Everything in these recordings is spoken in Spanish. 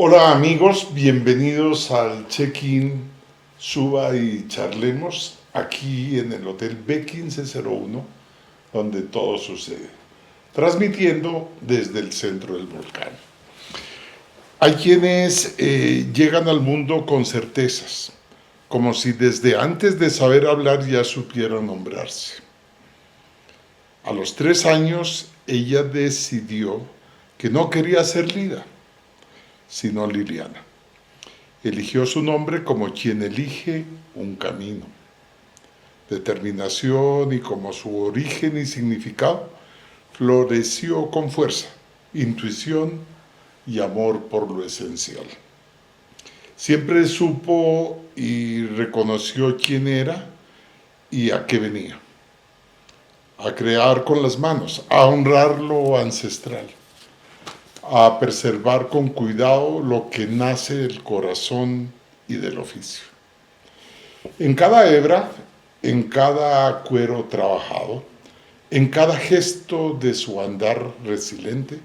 Hola amigos, bienvenidos al check-in Suba y charlemos aquí en el Hotel B1501, donde todo sucede, transmitiendo desde el centro del volcán. Hay quienes llegan al mundo con certezas, como si desde antes de saber hablar ya supieran nombrarse. A los 3 años ella decidió que no quería ser Lida, sino Liliana. Eligió su nombre como quien elige un camino, determinación, y como su origen y significado floreció con fuerza, intuición y amor por lo esencial. Siempre supo y reconoció quién era y a qué venía. A crear con las manos, a honrar lo ancestral, a preservar con cuidado lo que nace del corazón y del oficio. En cada hebra, en cada cuero trabajado, en cada gesto de su andar resiliente,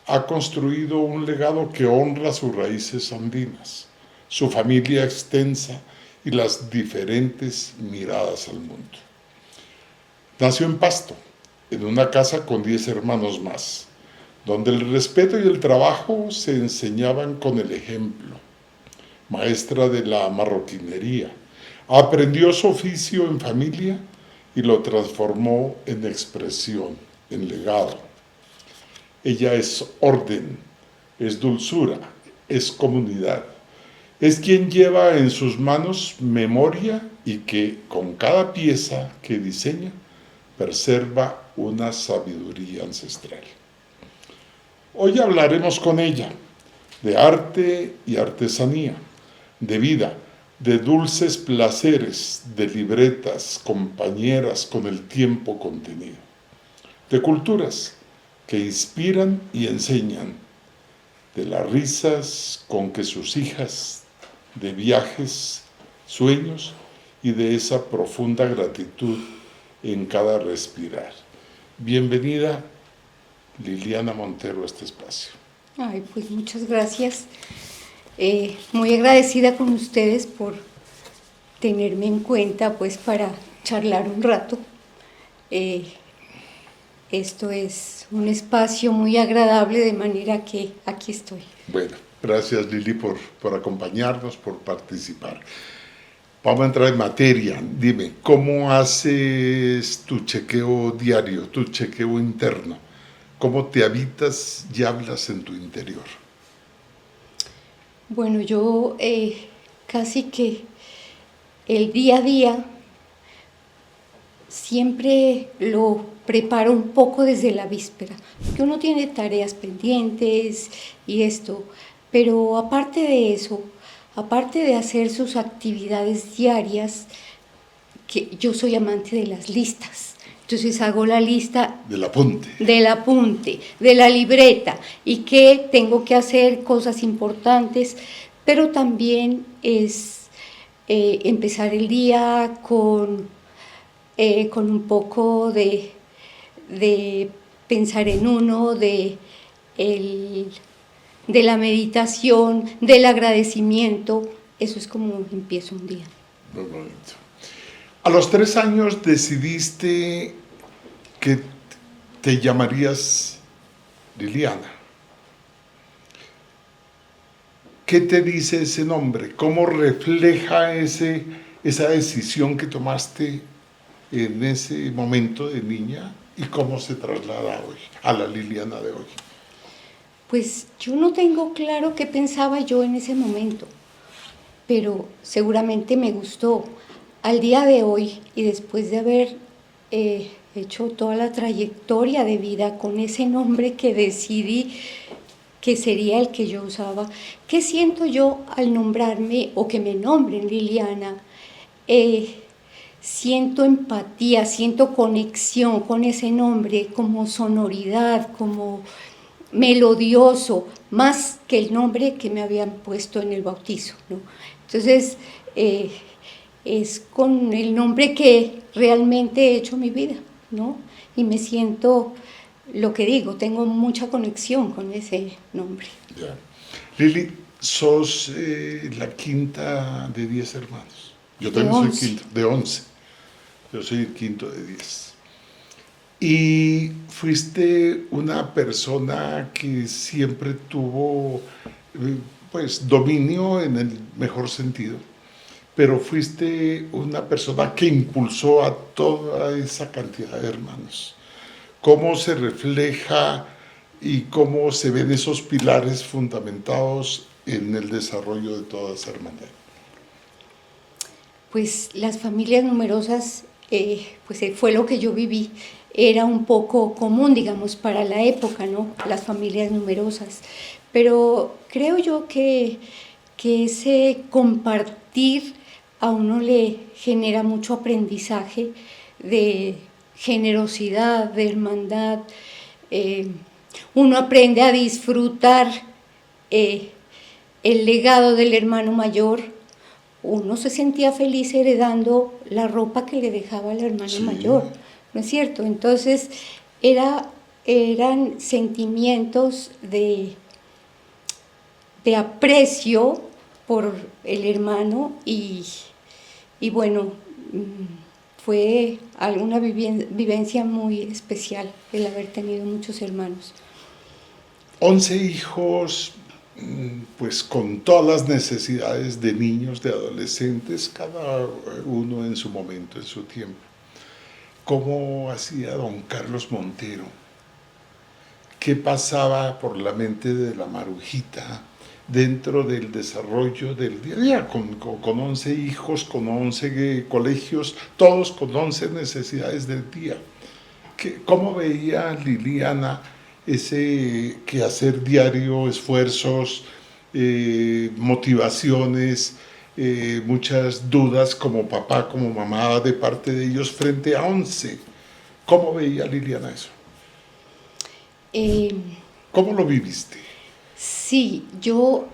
ha construido un legado que honra sus raíces andinas, su familia extensa y las diferentes miradas al mundo. Nació en Pasto, en una casa con 10 hermanos más, donde el respeto y el trabajo se enseñaban con el ejemplo. Maestra de la marroquinería, aprendió su oficio en familia y lo transformó en expresión, en legado. Ella es orden, es dulzura, es comunidad. Es quien lleva en sus manos memoria y que con cada pieza que diseña preserva una sabiduría ancestral. Hoy hablaremos con ella de arte y artesanía, de vida, de dulces placeres, de libretas, compañeras con el tiempo contenido, de culturas que inspiran y enseñan, de las risas con que sus hijas, de viajes, sueños y de esa profunda gratitud en cada respirar. Bienvenida, Liliana Montero, a este espacio. Ay, pues muchas gracias. Muy agradecida con ustedes por tenerme en cuenta, pues, para charlar un rato. Esto es un espacio muy agradable, de manera que aquí estoy. Bueno, gracias Lili por acompañarnos, por participar. Vamos a entrar en materia. Dime, ¿cómo haces tu chequeo diario, tu chequeo interno? ¿Cómo te habitas y hablas en tu interior? Bueno, yo casi que el día a día siempre lo preparo un poco desde la víspera, porque uno tiene tareas pendientes y esto, pero aparte de eso, aparte de hacer sus actividades diarias, que yo soy amante de las listas. Entonces hago la lista Del apunte. del apunte, de la libreta, y que tengo que hacer cosas importantes, pero también es empezar el día con un poco de pensar en uno, de la meditación, del agradecimiento. Eso es como empiezo un día. Muy bonito. A los 3 años decidiste que te llamarías Liliana. ¿Qué te dice ese nombre? ¿Cómo refleja esa decisión que tomaste en ese momento de niña y cómo se traslada hoy, a la Liliana de hoy? Pues yo no tengo claro qué pensaba yo en ese momento, pero seguramente me gustó. Al día de hoy, y después de haber hecho toda la trayectoria de vida con ese nombre que decidí que sería el que yo usaba, ¿qué siento yo al nombrarme o que me nombren Liliana? Siento empatía, siento conexión con ese nombre, como sonoridad, como melodioso, más que el nombre que me habían puesto en el bautizo, ¿no? Entonces, es con el nombre que realmente he hecho mi vida, ¿no? Y me siento, lo que digo, tengo mucha conexión con ese nombre. Ya. Lili, sos la quinta de 10 hermanos. Yo también soy 11. quinto, de 11. Yo soy el quinto de 10. Y fuiste una persona que siempre tuvo, pues, dominio en el mejor sentido, pero fuiste una persona que impulsó a toda esa cantidad de hermanos. ¿Cómo se refleja y cómo se ven esos pilares fundamentados en el desarrollo de toda esa hermandad? Pues las familias numerosas, fue lo que yo viví. Era un poco común, digamos, para la época, ¿no? Las familias numerosas. Pero creo yo que ese compartir a uno le genera mucho aprendizaje de generosidad, de hermandad. Uno aprende a disfrutar el legado del hermano mayor. Uno se sentía feliz heredando la ropa que le dejaba el hermano mayor, ¿no es cierto? Entonces eran sentimientos de aprecio por el hermano y bueno, fue alguna vivencia muy especial el haber tenido muchos hermanos. 11 hijos, pues con todas las necesidades de niños, de adolescentes, cada uno en su momento, en su tiempo. ¿Cómo hacía don Carlos Montero? ¿Qué pasaba por la mente de la Marujita dentro del desarrollo del día a día, con 11 hijos, con 11 colegios, todos con 11 necesidades del día? ¿Cómo veía Liliana ese quehacer diario, esfuerzos, motivaciones, muchas dudas como papá, como mamá de parte de ellos frente a 11? ¿Cómo veía Liliana eso? ¿Cómo lo viviste? Sí, yo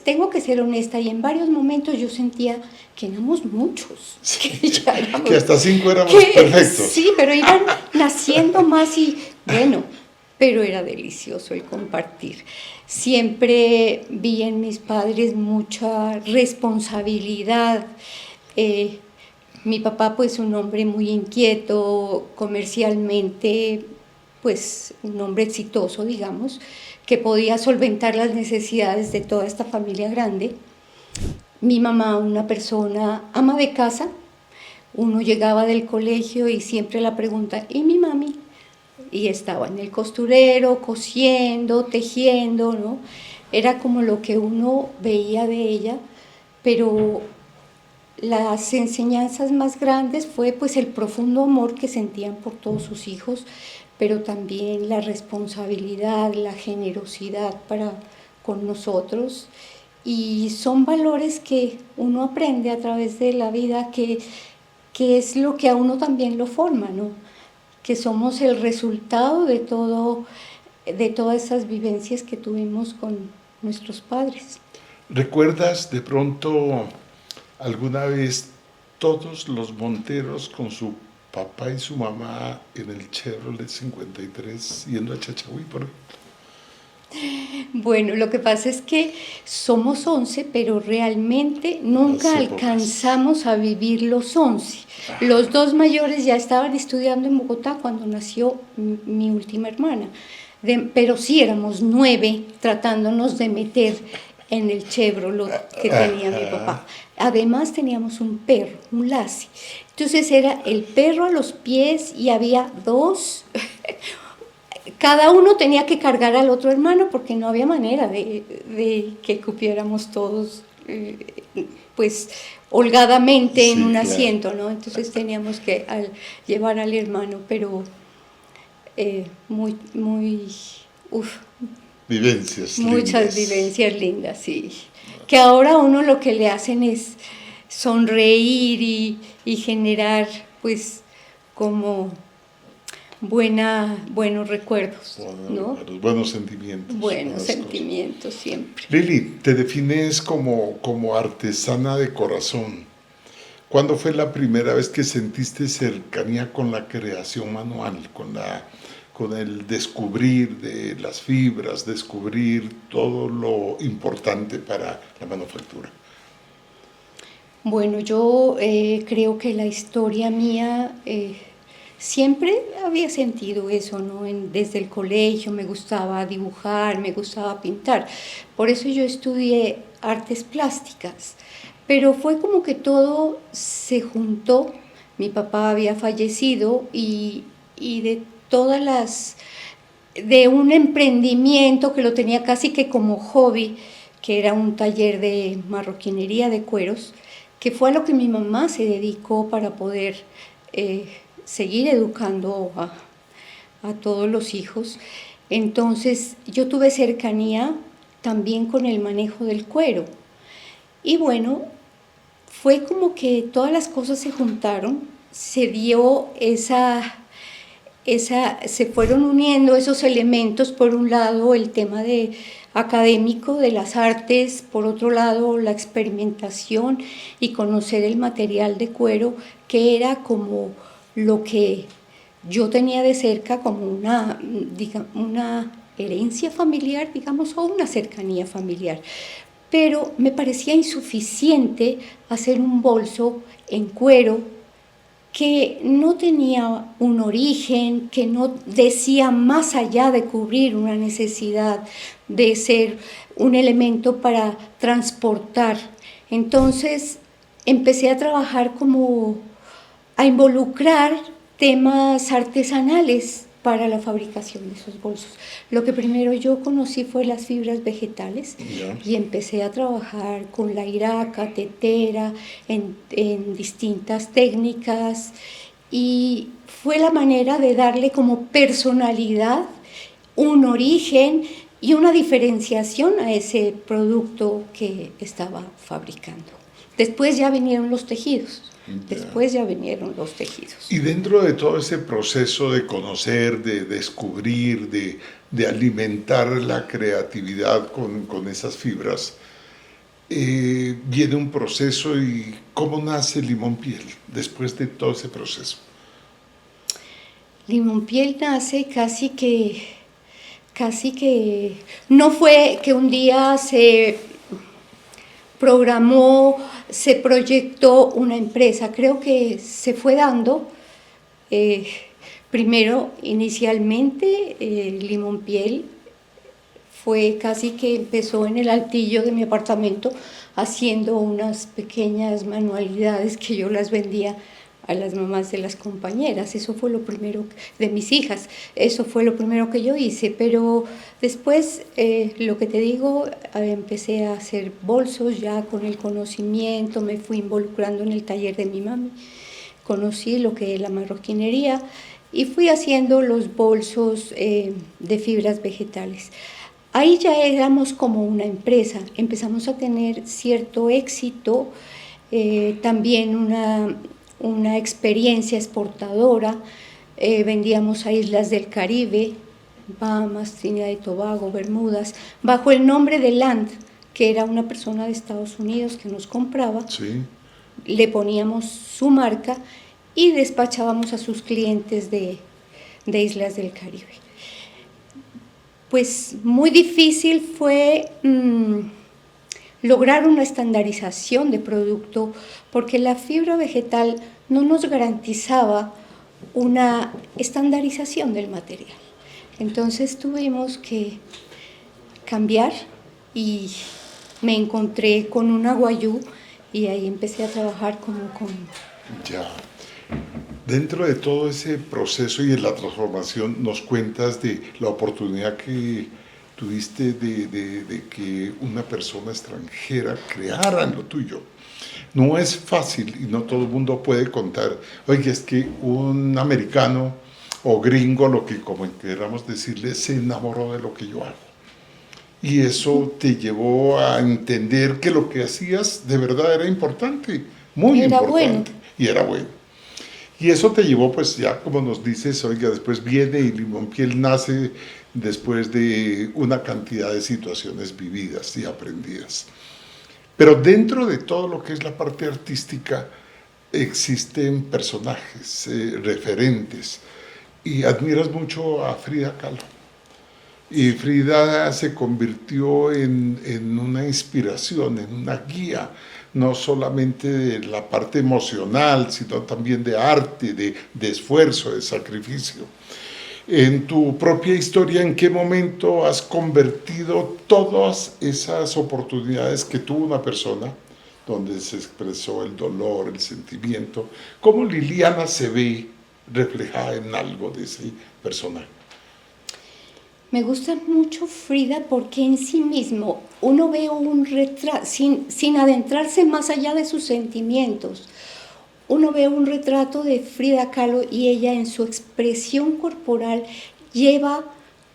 tengo que ser honesta, y en varios momentos yo sentía que éramos muchos, sí, que hasta 5 éramos perfectos. Sí, pero iban naciendo más y bueno, pero era delicioso el compartir. Siempre vi en mis padres mucha responsabilidad. Mi papá, pues, un hombre muy inquieto, comercialmente, pues, un hombre exitoso, digamos, que podía solventar las necesidades de toda esta familia grande. Mi mamá, una persona ama de casa. Uno llegaba del colegio y siempre la pregunta, ¿y mi mami? Y estaba en el costurero, cosiendo, tejiendo, ¿no? Era como lo que uno veía de ella, pero las enseñanzas más grandes fue pues el profundo amor que sentían por todos sus hijos, pero también la responsabilidad, la generosidad para con nosotros. Y son valores que uno aprende a través de la vida, que es lo que a uno también lo forma, ¿no? Que somos el resultado de todas esas vivencias que tuvimos con nuestros padres. ¿Recuerdas de pronto alguna vez todos los Monteros con su papá y su mamá en el Chevrolet 53 yendo a Chachagüí, por ejemplo? Bueno, lo que pasa es que somos 11, pero realmente nunca alcanzamos a vivir los 11. Los 2 mayores ya estaban estudiando en Bogotá cuando nació mi última hermana, pero sí éramos 9 tratándonos de meter en el Chevrolet que tenía mi papá. Además teníamos un perro, un Lassie. Entonces era el perro a los pies y había 2... Cada uno tenía que cargar al otro hermano porque no había manera de que cupiéramos todos, pues, holgadamente en un asiento, ¿no? Entonces teníamos que llevar al hermano, pero vivencias muchas lindas. Vivencias lindas, sí. Que ahora uno lo que le hacen es sonreír y generar, pues, como buenos recuerdos, ¿no? Buenos sentimientos. Buenos sentimientos siempre. Lili, te defines como artesana de corazón. ¿Cuándo fue la primera vez que sentiste cercanía con la creación manual, con el descubrir de las fibras, descubrir todo lo importante para la manufactura? Bueno, yo creo que la historia mía siempre había sentido eso, ¿no? Desde el colegio me gustaba dibujar, me gustaba pintar. Por eso yo estudié artes plásticas. Pero fue como que todo se juntó. Mi papá había fallecido y de todas las de un emprendimiento que lo tenía casi que como hobby, que era un taller de marroquinería de cueros, que fue a lo que mi mamá se dedicó para poder seguir educando a todos los hijos. Entonces yo tuve cercanía también con el manejo del cuero. Y bueno, fue como que todas las cosas se juntaron, se dio se fueron uniendo esos elementos, por un lado el tema académico de las artes, por otro lado la experimentación y conocer el material de cuero, que era como lo que yo tenía de cerca, como una herencia familiar, digamos, o una cercanía familiar. Pero me parecía insuficiente hacer un bolso en cuero que no tenía un origen, que no decía más allá de cubrir una necesidad de ser un elemento para transportar. Entonces empecé a trabajar a involucrar temas artesanales para la fabricación de esos bolsos. Lo que primero yo conocí fue las fibras vegetales y empecé a trabajar con la iraca, tetera, en distintas técnicas, y fue la manera de darle como personalidad, un origen y una diferenciación a ese producto que estaba fabricando. Después ya vinieron los tejidos. Y dentro de todo ese proceso de conocer, de descubrir, de alimentar la creatividad con esas fibras, viene un proceso. ¿Y cómo nace Limón Piel después de todo ese proceso? Limón Piel nace casi que no fue que un día se programó, se proyectó una empresa. Creo que se fue dando. Primero, inicialmente, Limón Piel fue casi que empezó en el altillo de mi apartamento haciendo unas pequeñas manualidades que yo las vendía a las mamás de las compañeras. Eso fue lo primero de mis hijas, eso fue lo primero que yo hice, pero después, lo que te digo, empecé a hacer bolsos ya con el conocimiento, me fui involucrando en el taller de mi mami, conocí lo que es la marroquinería y fui haciendo los bolsos de fibras vegetales. Ahí ya éramos como una empresa, empezamos a tener cierto éxito, también una experiencia exportadora. Vendíamos a islas del Caribe, Bahamas, Trinidad y Tobago, Bermudas, bajo el nombre de Land, que era una persona de Estados Unidos que nos compraba. Sí. Le poníamos su marca y despachábamos a sus clientes de islas del Caribe. Pues muy difícil fue lograr una estandarización de producto, porque la fibra vegetal no nos garantizaba una estandarización del material. Entonces tuvimos que cambiar y me encontré con una guayú y ahí empecé a trabajar como con... Ya. Dentro de todo ese proceso y en la transformación, nos cuentas de la oportunidad que tuviste de que una persona extranjera creara lo tuyo. No es fácil y no todo el mundo puede contar, oye, es que un americano o gringo, lo que como queramos decirle, se enamoró de lo que yo hago. Y eso te llevó a entender que lo que hacías de verdad era importante, muy importante. Bueno. Y era bueno. Y eso te llevó, pues ya como nos dices, oiga, después viene y Limón Piel nace después de una cantidad de situaciones vividas y aprendidas. Pero dentro de todo lo que es la parte artística, existen personajes, referentes. y admiras mucho a Frida Kahlo. Y Frida se convirtió en una inspiración, en una guía, no solamente de la parte emocional, sino también de arte, de esfuerzo, de sacrificio. En tu propia historia, ¿en qué momento has convertido todas esas oportunidades que tuvo una persona, donde se expresó el dolor, el sentimiento? ¿Cómo Liliana se ve reflejada en algo de ese personaje? Me gusta mucho Frida porque en sí mismo uno ve un retrato, sin adentrarse más allá de sus sentimientos, uno ve un retrato de Frida Kahlo y ella en su expresión corporal lleva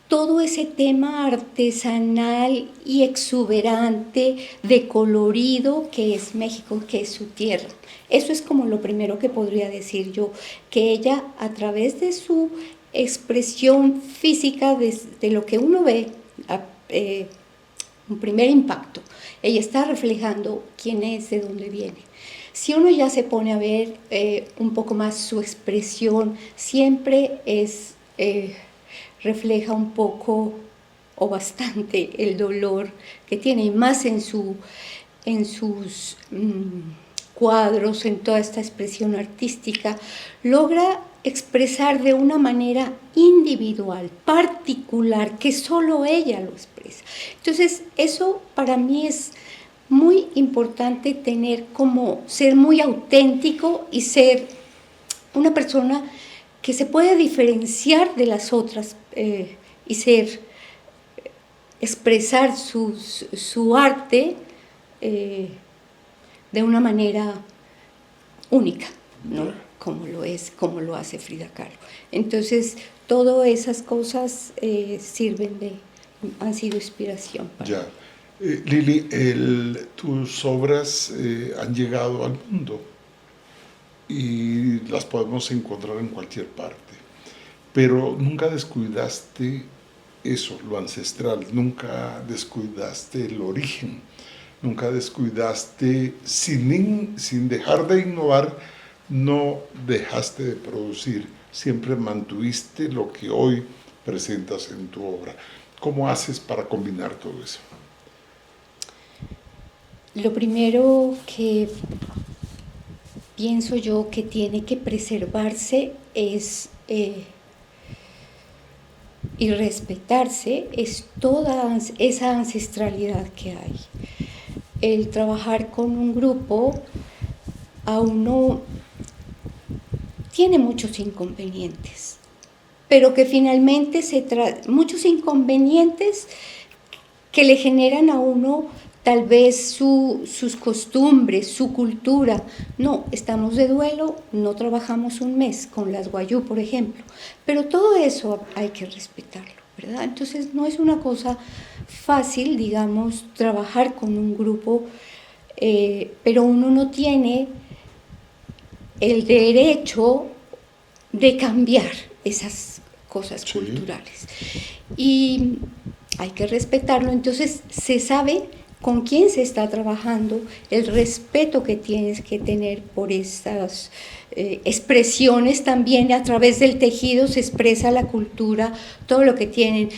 todo ese tema artesanal y exuberante de colorido que es México, que es su tierra. Eso es como lo primero que podría decir yo, que ella a través de su expresión física de lo que uno ve, un primer impacto, ella está reflejando quién es, de dónde viene. Si uno ya se pone a ver un poco más su expresión, siempre refleja un poco o bastante el dolor que tiene, y más en sus cuadros, en toda esta expresión artística, logra expresar de una manera individual, particular, que solo ella lo expresa. Entonces, eso para mí es muy importante, tener como ser muy auténtico y ser una persona que se puede diferenciar de las otras y expresar su arte de una manera única, ¿no? Como lo hace Frida Kahlo. Entonces, todas esas cosas han sido inspiración para mí. Lili, tus obras han llegado al mundo y las podemos encontrar en cualquier parte, pero nunca descuidaste eso, lo ancestral, nunca descuidaste el origen, nunca descuidaste, sin dejar de innovar, no dejaste de producir, siempre mantuviste lo que hoy presentas en tu obra. ¿Cómo haces para combinar todo eso? Lo primero que pienso yo que tiene que preservarse y respetarse es toda esa ancestralidad que hay. El trabajar con un grupo a uno tiene muchos inconvenientes, pero que finalmente muchos inconvenientes que le generan a uno tal vez sus costumbres, su cultura. No, estamos de duelo, no trabajamos un mes con las Wayuu, por ejemplo, pero todo eso hay que respetarlo, ¿verdad? Entonces no es una cosa fácil, digamos, trabajar con un grupo, pero uno no tiene el derecho de cambiar esas cosas culturales. Y hay que respetarlo, entonces se sabe con quién se está trabajando, el respeto que tienes que tener por estas expresiones. También a través del tejido se expresa la cultura, todo lo que tienen,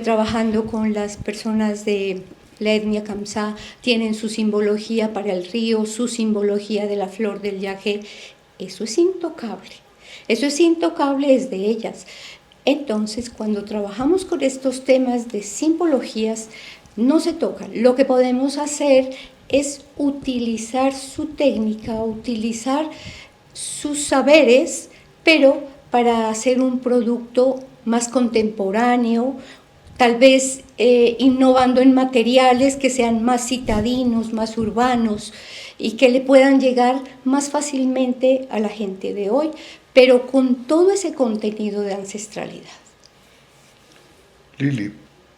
trabajando con las personas de la etnia Kamsá, tienen su simbología para el río, su simbología de la flor del yagé. Eso es intocable, es de ellas. Entonces, cuando trabajamos con estos temas de simbologías, no se tocan. Lo que podemos hacer es utilizar su técnica, utilizar sus saberes, pero para hacer un producto más contemporáneo, tal vez innovando en materiales que sean más citadinos, más urbanos y que le puedan llegar más fácilmente a la gente de hoy, pero con todo ese contenido de ancestralidad. Lili,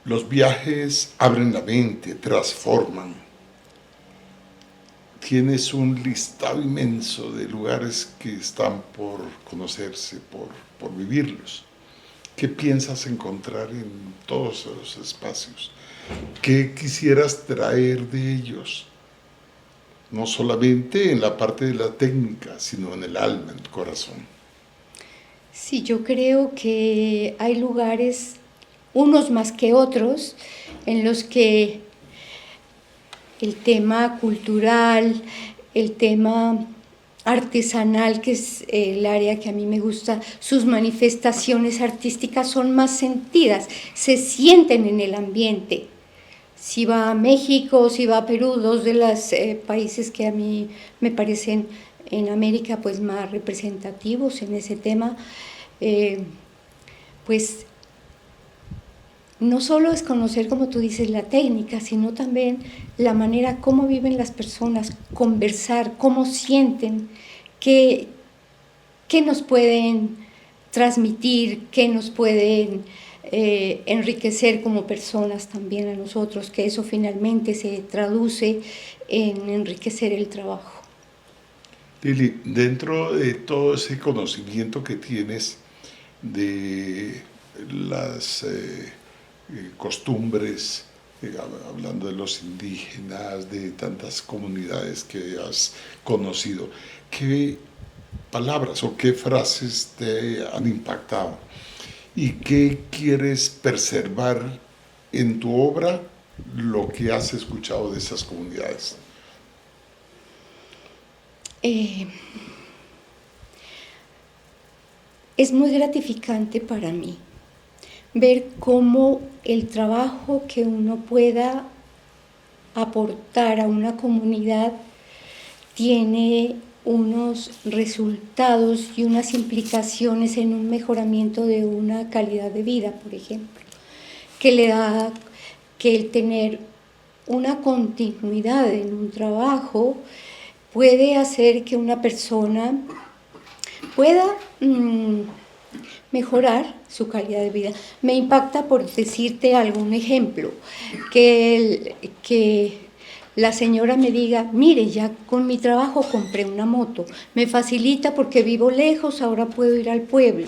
los viajes abren la mente, transforman. Tienes un listado inmenso de lugares que están por conocerse, por vivirlos. ¿Qué piensas encontrar en todos esos espacios? ¿Qué quisieras traer de ellos? No solamente en la parte de la técnica, sino en el alma, en el corazón. Sí, yo creo que hay lugares, unos más que otros, en los que el tema cultural, el tema artesanal, que es el área que a mí me gusta, sus manifestaciones artísticas son más sentidas, se sienten en el ambiente. Si va a México, si va a Perú, dos de los países que a mí me parecen en América pues más representativos en ese tema, pues no solo es conocer, como tú dices, la técnica, sino también la manera cómo viven las personas, conversar, cómo sienten, qué nos pueden transmitir, qué nos pueden enriquecer como personas también a nosotros, que eso finalmente se traduce en enriquecer el trabajo. Lili, dentro de todo ese conocimiento que tienes de las costumbres, hablando de los indígenas, de tantas comunidades que has conocido, ¿qué palabras o qué frases te han impactado? ¿Y qué quieres preservar en tu obra lo que has escuchado de esas comunidades? Es muy gratificante para mí ver cómo el trabajo que uno pueda aportar a una comunidad tiene unos resultados y unas implicaciones en un mejoramiento de una calidad de vida, por ejemplo, que le da que el tener una continuidad en un trabajo puede hacer que una persona pueda mejorar su calidad de vida. Me impacta, por decirte algún ejemplo, que la señora me diga, mire, ya con mi trabajo compré una moto, me facilita porque vivo lejos, ahora puedo ir al pueblo.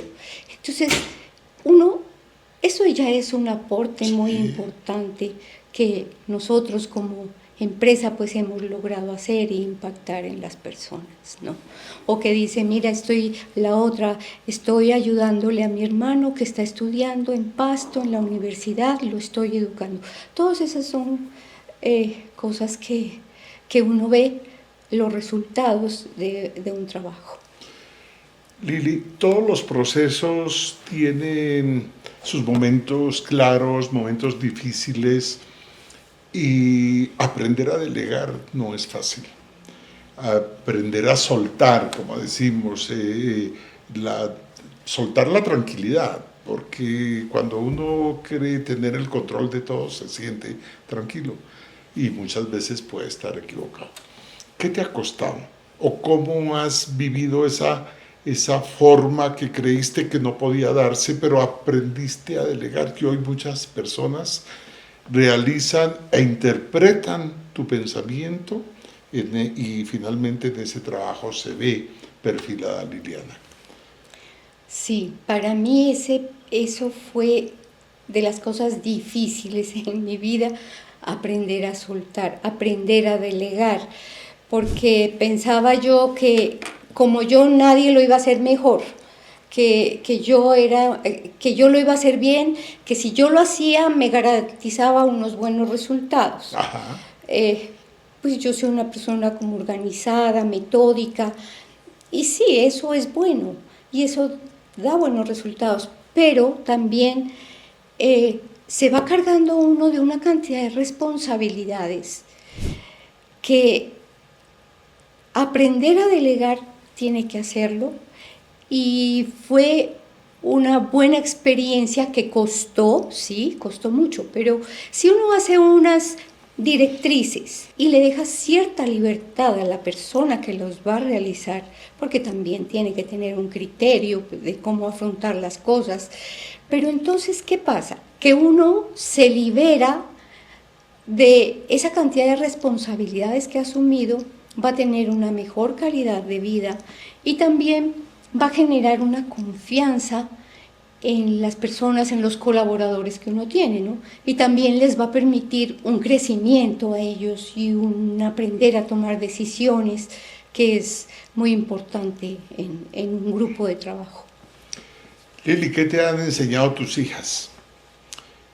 Entonces, eso ya es un aporte muy importante que nosotros como empresa pues hemos logrado hacer e impactar en las personas, ¿no? O que dice, mira, estoy ayudándole a mi hermano que está estudiando en Pasto, en la universidad, lo estoy educando. Todas esas son cosas que uno ve los resultados de un trabajo. Lili, todos los procesos tienen sus momentos claros, momentos difíciles, y aprender a delegar no es fácil. Aprender a soltar, como decimos, soltar la tranquilidad, porque cuando uno cree tener el control de todo se siente tranquilo y muchas veces puede estar equivocado. ¿Qué te ha costado? ¿O cómo has vivido esa forma que creíste que no podía darse, pero aprendiste a delegar? Que hoy muchas personas realizan e interpretan tu pensamiento y finalmente en ese trabajo se ve perfilada Liliana. Sí, para mí eso fue de las cosas difíciles en mi vida, aprender a soltar, aprender a delegar, porque pensaba yo que como yo nadie lo iba a hacer mejor, que yo lo iba a hacer bien, que si yo lo hacía me garantizaba unos buenos resultados. Pues yo soy una persona como organizada, metódica, y sí, eso es bueno, y eso da buenos resultados, pero también se va cargando uno de una cantidad de responsabilidades que aprender a delegar tiene que hacerlo, y fue una buena experiencia que costó, sí, costó mucho, pero si uno hace unas directrices y le deja cierta libertad a la persona que los va a realizar, porque también tiene que tener un criterio de cómo afrontar las cosas, pero entonces, ¿qué pasa? Que uno se libera de esa cantidad de responsabilidades que ha asumido, va a tener una mejor calidad de vida y también va a generar una confianza en las personas, en los colaboradores que uno tiene, ¿no? Y también les va a permitir un crecimiento a ellos y un aprender a tomar decisiones, que es muy importante en un grupo de trabajo. Lili, ¿qué te han enseñado tus hijas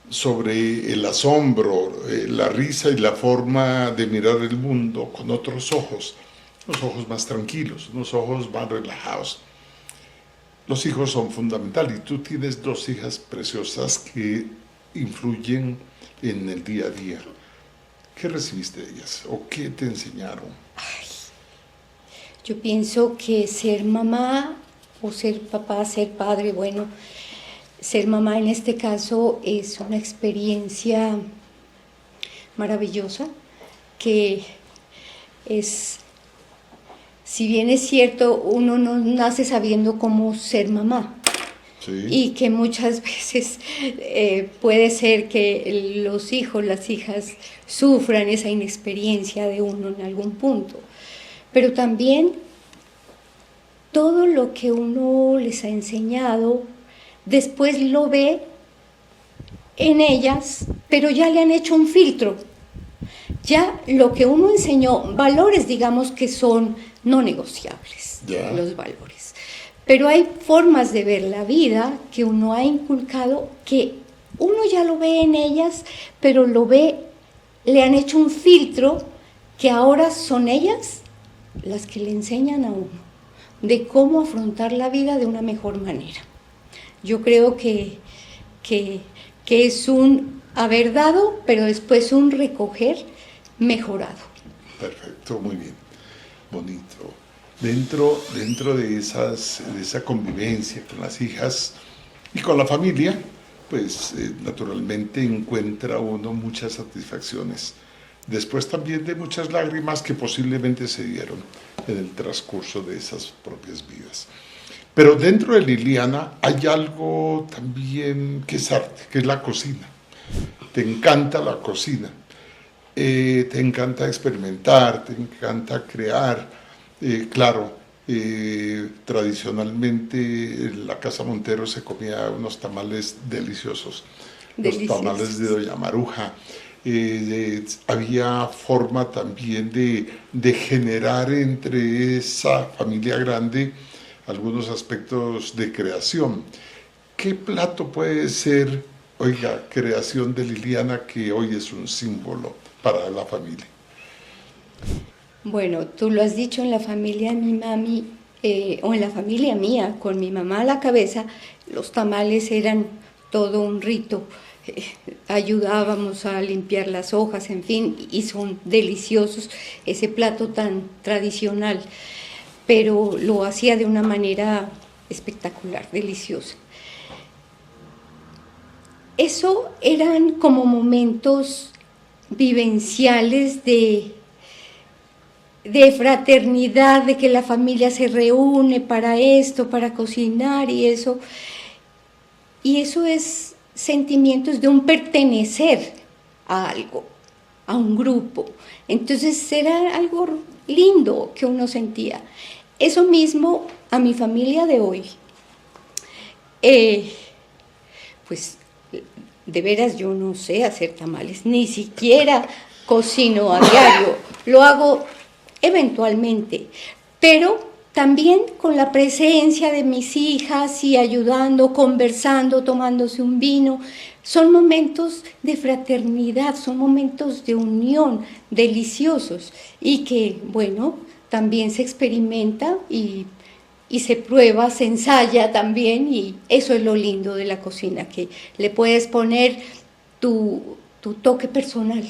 sobre el asombro, la risa y la forma de mirar el mundo con otros ojos? Unos ojos más tranquilos, unos ojos más relajados. Los hijos son fundamentales y tú tienes dos hijas preciosas que influyen en el día a día. ¿Qué recibiste de ellas o qué te enseñaron? Yo pienso que ser mamá o ser papá, ser padre, bueno, ser mamá en este caso es una experiencia maravillosa que es, si bien es cierto, uno no nace sabiendo cómo ser mamá. Sí. Y que muchas veces puede ser que los hijos, las hijas sufran esa inexperiencia de uno en algún punto. Pero también todo lo que uno les ha enseñado, después lo ve en ellas, pero ya le han hecho un filtro. Ya lo que uno enseñó, valores digamos que son no negociables, los valores. Pero hay formas de ver la vida que uno ha inculcado que uno ya lo ve en ellas, pero lo ve, le han hecho un filtro que ahora son ellas las que le enseñan a uno de cómo afrontar la vida de una mejor manera. Yo creo que es un haber dado, pero después un recoger mejorado. Perfecto, muy bien, bonito. Dentro de esa convivencia con las hijas y con la familia, pues naturalmente encuentra uno muchas satisfacciones. Después también de muchas lágrimas que posiblemente se dieron en el transcurso de esas propias vidas. Pero dentro de Liliana hay algo también que es arte, que es la cocina. Te encanta la cocina, te encanta experimentar, te encanta crear. Claro, tradicionalmente en la Casa Montero se comía unos tamales deliciosos, los tamales de Doña Maruja. Había forma también de generar entre esa familia grande algunos aspectos de creación. ¿Qué plato puede ser, oiga, creación de Liliana que hoy es un símbolo para la familia? Bueno, tú lo has dicho, en la familia de mi mami, o en la familia mía, con mi mamá a la cabeza, los tamales eran todo un rito. Ayudábamos a limpiar las hojas, en fin, y son deliciosos, ese plato tan tradicional, pero lo hacía de una manera espectacular, deliciosa. Eso eran como momentos vivenciales de fraternidad, de que la familia se reúne para esto, para cocinar y eso es sentimientos de un pertenecer a algo, a un grupo. Entonces era algo lindo que uno sentía. Eso mismo a mi familia de hoy. Pues de veras yo no sé hacer tamales, ni siquiera cocino a diario, lo hago eventualmente, pero también con la presencia de mis hijas y ayudando, conversando, tomándose un vino. Son momentos de fraternidad, son momentos de unión deliciosos y que, bueno, también se experimenta y se prueba, se ensaya también, y eso es lo lindo de la cocina, que le puedes poner tu toque personal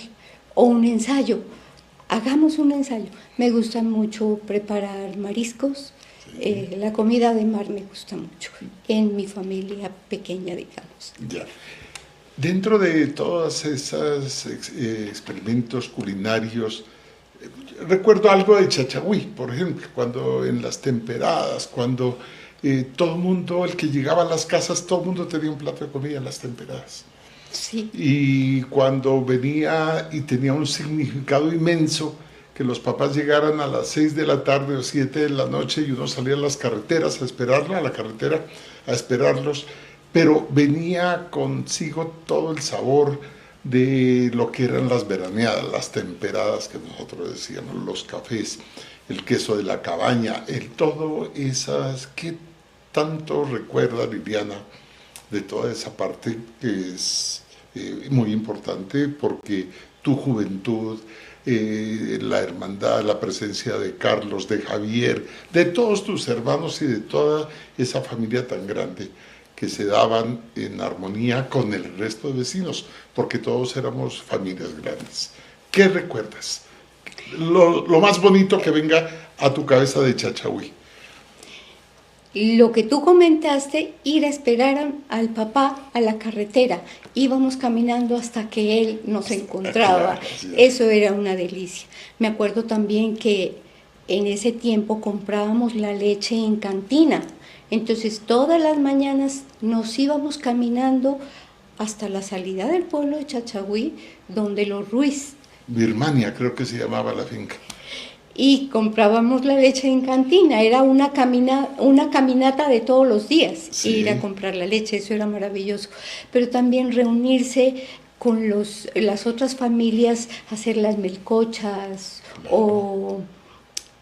o un ensayo. Hagamos un ensayo. Me gusta mucho preparar mariscos, sí. La comida de mar me gusta mucho, en mi familia pequeña, digamos. Ya. Dentro de todos esos experimentos culinarios, recuerdo algo de Chachagüí, por ejemplo, cuando en las temperadas, cuando todo el mundo, el que llegaba a las casas, todo el mundo tenía un plato de comida en las temperadas. Sí. Y cuando venía y tenía un significado inmenso que los papás llegaran a las 6 de la tarde o 7 de la noche y uno salía a las carreteras a esperarlo, a la carretera a esperarlos, pero venía consigo todo el sabor de lo que eran las veraneadas, las temperadas que nosotros decíamos, los cafés, el queso de la cabaña, todo esas, qué tanto recuerda, Liliana, de toda esa parte que es muy importante, porque tu juventud, la hermandad, la presencia de Carlos, de Javier, de todos tus hermanos y de toda esa familia tan grande que se daban en armonía con el resto de vecinos, porque todos éramos familias grandes. ¿Qué recuerdas? Lo más bonito que venga a tu cabeza de Chachahuí. Lo que tú comentaste, ir a esperar al papá a la carretera. Íbamos caminando hasta que él nos encontraba. Claro, sí. Eso era una delicia. Me acuerdo también que en ese tiempo comprábamos la leche en cantina. Entonces todas las mañanas nos íbamos caminando hasta la salida del pueblo de Chachahuí, donde los Ruiz. Birmania, creo que se llamaba la finca. Y comprábamos la leche en cantina, era una caminata de todos los días, Sí. Ir a comprar la leche, eso era maravilloso. Pero también reunirse con las otras familias, hacer las melcochas, Claro. o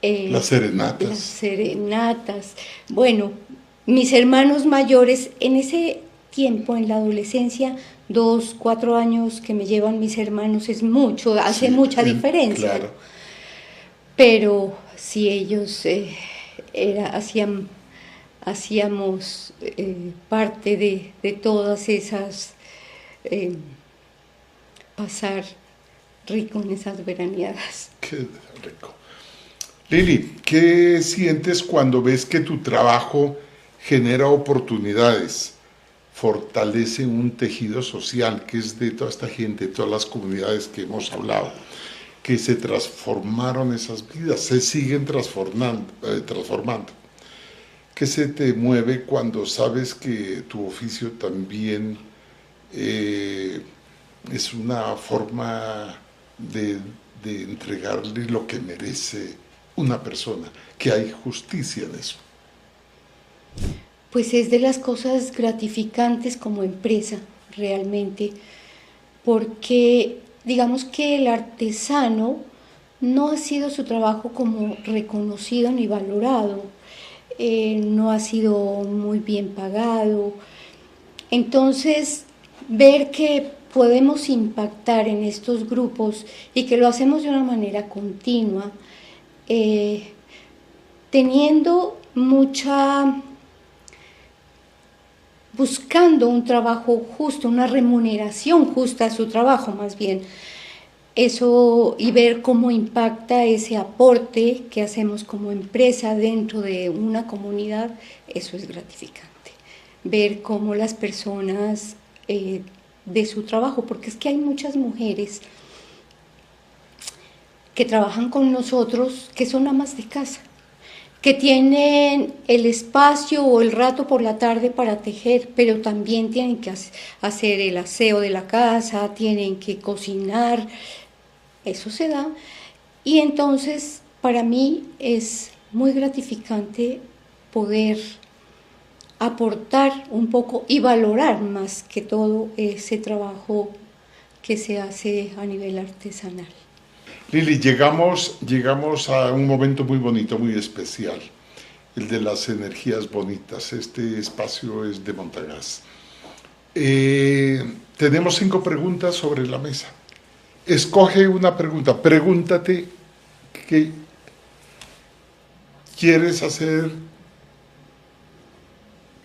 Las serenatas. Las serenatas. Bueno, mis hermanos mayores, en ese tiempo, en la adolescencia, 2, 4 años que me llevan mis hermanos, es mucho, hace Sí, mucha diferencia. Claro. Pero si ellos hacíamos parte de todas esas, pasar rico en esas veraneadas. Qué rico. Lili, ¿qué sientes cuando ves que tu trabajo genera oportunidades, fortalece un tejido social que es de toda esta gente, de todas las comunidades que hemos hablado, que se transformaron esas vidas, se siguen transformando? ¿Qué se te mueve cuando sabes que tu oficio también es una forma de entregarle lo que merece una persona, que hay justicia en eso? Pues es de las cosas gratificantes como empresa, realmente, porque digamos que el artesano no ha sido su trabajo como reconocido ni valorado, no ha sido muy bien pagado. Entonces, ver que podemos impactar en estos grupos y que lo hacemos de una manera continua, teniendo buscando un trabajo justo, una remuneración justa a su trabajo más bien. Eso, y ver cómo impacta ese aporte que hacemos como empresa dentro de una comunidad, eso es gratificante. Ver cómo las personas de su trabajo, porque es que hay muchas mujeres que trabajan con nosotros que son amas de casa, que tienen el espacio o el rato por la tarde para tejer, pero también tienen que hacer el aseo de la casa, tienen que cocinar, eso se da. Y entonces para mí es muy gratificante poder aportar un poco y valorar más que todo ese trabajo que se hace a nivel artesanal. Lili, llegamos a un momento muy bonito, muy especial, el de las energías bonitas. Este espacio es de Montagás. Tenemos 5 preguntas sobre la mesa. Escoge una pregunta, pregúntate qué quieres hacer,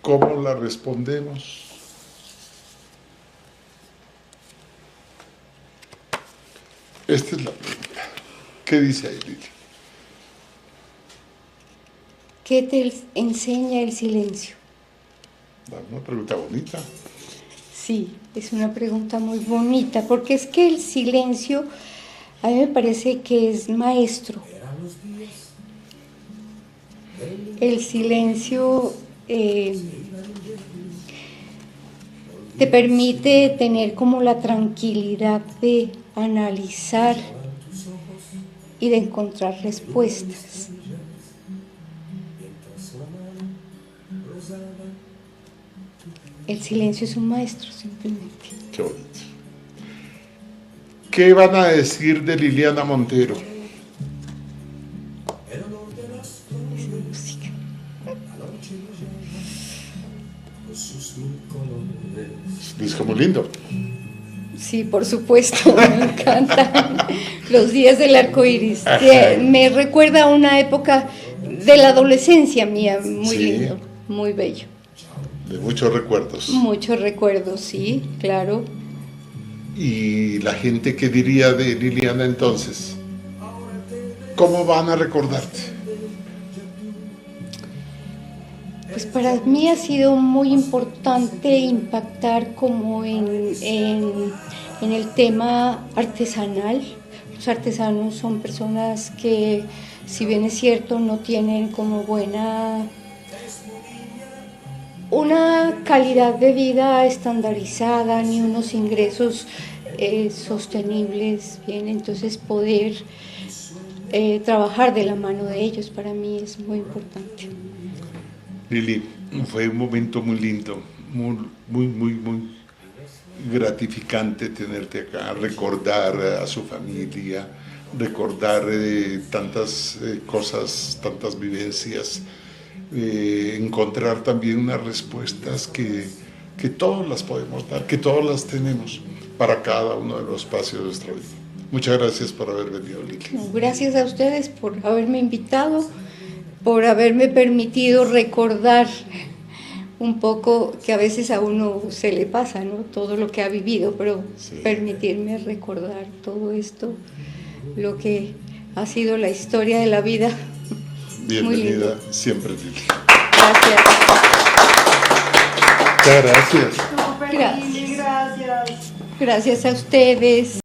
cómo la respondemos. Esta es la pregunta. ¿Qué dice ahí, Lili? ¿Qué te enseña el silencio? Una pregunta bonita. Sí, es una pregunta muy bonita, porque es que el silencio a mí me parece que es maestro. El silencio te permite tener como la tranquilidad de analizar y de encontrar respuestas. El silencio es un maestro, simplemente. Qué bonito. ¿Qué van a decir de Liliana Montero? Es música. Es un disco muy lindo. Sí, por supuesto, me encantan los días del arco iris. Me recuerda a una época de la adolescencia mía, muy Sí. lindo, muy bello. De muchos recuerdos. Muchos recuerdos, sí, claro. ¿Y la gente qué diría de Liliana entonces? ¿Cómo van a recordarte? Pues para mí ha sido muy importante impactar como en el tema artesanal. Los artesanos son personas que, si bien es cierto, no tienen como una calidad de vida estandarizada ni unos ingresos sostenibles, bien, entonces poder trabajar de la mano de ellos para mí es muy importante. Lili, fue un momento muy lindo, muy gratificante tenerte acá, recordar a su familia, recordar tantas cosas, tantas vivencias, encontrar también unas respuestas que todos las podemos dar, que todos las tenemos para cada uno de los espacios de nuestra vida. Muchas gracias por haber venido, Lili. Gracias a ustedes por haberme invitado, por haberme permitido recordar un poco, que a veces a uno se le pasa, ¿no? Todo lo que ha vivido, pero Sí. Permitirme recordar todo esto, lo que ha sido la historia de la vida. Muy lindo. Bienvenida siempre, Lili. Gracias. Muchas gracias. Súper, Lili, gracias. Gracias a ustedes.